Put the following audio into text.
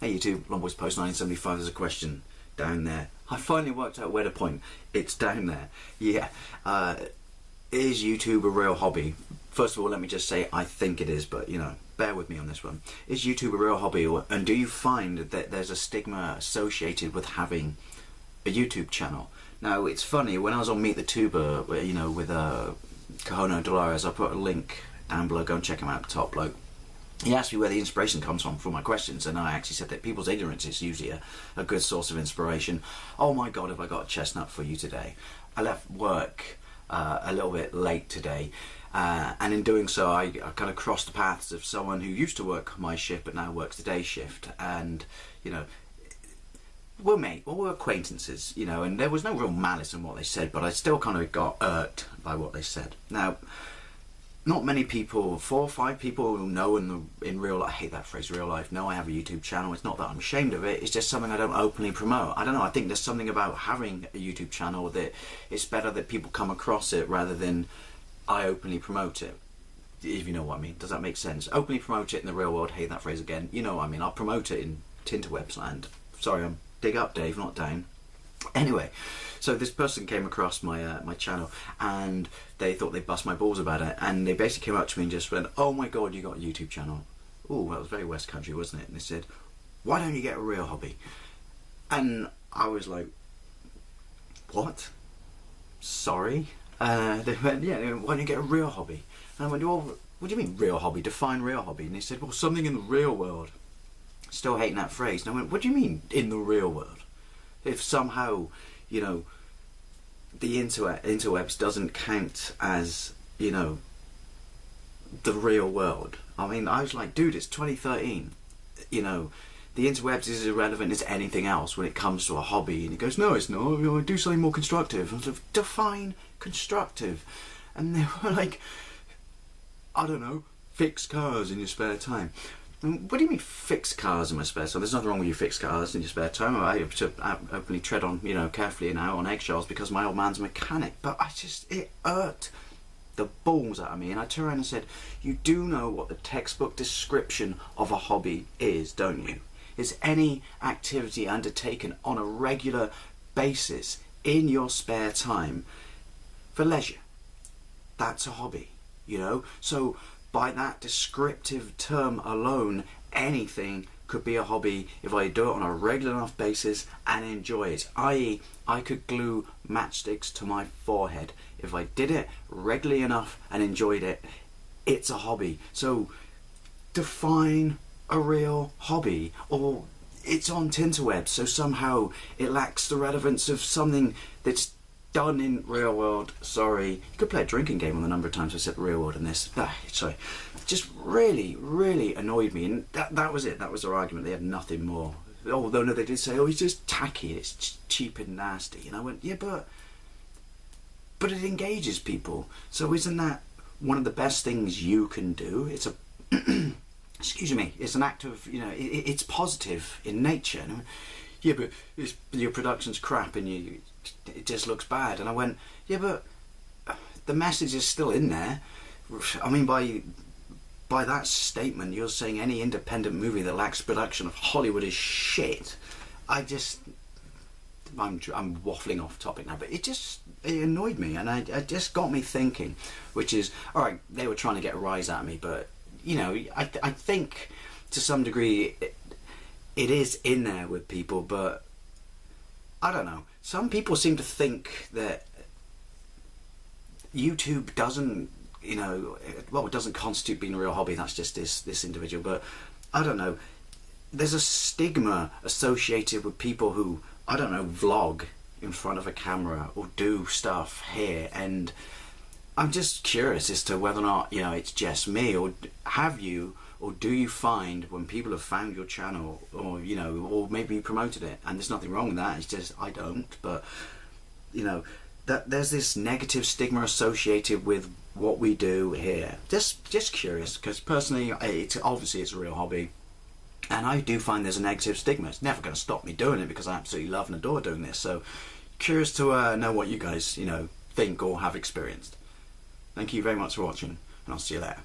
Hey YouTube, Longboys Post 1975, there's a question down there. I finally worked out where to point. It's down there. Yeah. Is YouTube a real hobby? First of all, let me just say I think it is, but you know, bear with me on this one. Is YouTube a real hobby, and do you find that there's a stigma associated with having a YouTube channel? Now, it's funny, when I was on Meet the Tuber, you know, with Cajono Dolores, I put a link down below, go and check him out, top bloke. He asked me where the inspiration comes from for my questions, and I actually said that people's ignorance is usually a good source of inspiration. Oh my god, have I got a chestnut for you today. I left work a little bit late today, and in doing so I kind of crossed the paths of someone who used to work my shift but now works the day shift, and you know, we're acquaintances, you know, and there was no real malice in what they said, but I still kind of got irked by what they said. Now, not many people, 4 or 5 people who know in real life, I hate that phrase, real life, know I have a YouTube channel. It's not that I'm ashamed of it, it's just something I don't openly promote. I don't know, I think there's something about having a YouTube channel that it's better that people come across it rather than I openly promote it. If you know what I mean. Does that make sense? Openly promote it in the real world, hate that phrase again. You know what I mean, I'll promote it in Tinterwebs land. Sorry, I'm dig up Dave, not down. Anyway, so this person came across my my channel, and they thought they'd bust my balls about it, and they basically came up to me and just went, "Oh my god, you got a YouTube channel." Oh, that was very West Country, wasn't it? And they said, "Why don't you get a real hobby?" And I was like, "What? Sorry?" They went, "Yeah, why don't you get a real hobby?" And I went, "Well, what do you mean real hobby? Define real hobby." And they said, "Well, something in the real world." Still hating that phrase. And I went, "What do you mean in the real world? If somehow, you know, the interwebs doesn't count as, you know, the real world?" I mean, I was like, dude, it's 2013. You know, the interwebs is as irrelevant as anything else when it comes to a hobby. And he goes, "No, it's not. You know, do something more constructive." I was like, define constructive. And they were like, I don't know, fix cars in your spare time. What do you mean fix cars in my spare time? There's nothing wrong with you fix cars in your spare time. I have to openly tread on, you know, carefully now on eggshells because my old man's a mechanic. But it irked the balls out of me. And I turned around and said, "You do know what the textbook description of a hobby is, don't you? It's any activity undertaken on a regular basis in your spare time for leisure. That's a hobby, you know? So by that descriptive term alone, anything could be a hobby if I do it on a regular enough basis and enjoy it. I.e., I could glue matchsticks to my forehead. If I did it regularly enough and enjoyed it, it's a hobby. So define a real hobby. Or it's on Tinterwebs, so somehow it lacks the relevance of something that's done in real world. Sorry, you could play a drinking game on the number of times I said real world in this. Sorry, just really annoyed me, and that was it. That was their argument. They had nothing more. Although no, they did say, "Oh, he's just tacky. It's cheap and nasty." And I went, "Yeah, but it engages people. So isn't that one of the best things you can do? It's a excuse me. It's an act of, you know, it's positive in nature." And I went, "Yeah, but your production's crap and it just looks bad." And I went, "Yeah, but the message is still in there." I mean, by that statement, you're saying any independent movie that lacks production of Hollywood is shit. I'm waffling off topic now, but it annoyed me, and it just got me thinking, which is, all right, they were trying to get a rise out of me, but you know, I think to some degree it is in there with people, but I don't know. Some people seem to think that YouTube doesn't, you know, well, it doesn't constitute being a real hobby. That's just this individual. But I don't know. There's a stigma associated with people who, I don't know, vlog in front of a camera or do stuff here, and I'm just curious as to whether or not, you know, it's just me, or have you, or do you find when people have found your channel, or you know, or maybe you promoted it, and there's nothing wrong with that, it's just I don't, but you know, that there's this negative stigma associated with what we do here. Just curious, because personally, obviously it's a real hobby, and I do find there's a negative stigma. It's never going to stop me doing it because I absolutely love and adore doing this. So curious to know what you guys, you know, think or have experienced. Thank you very much for watching, and I'll see you later.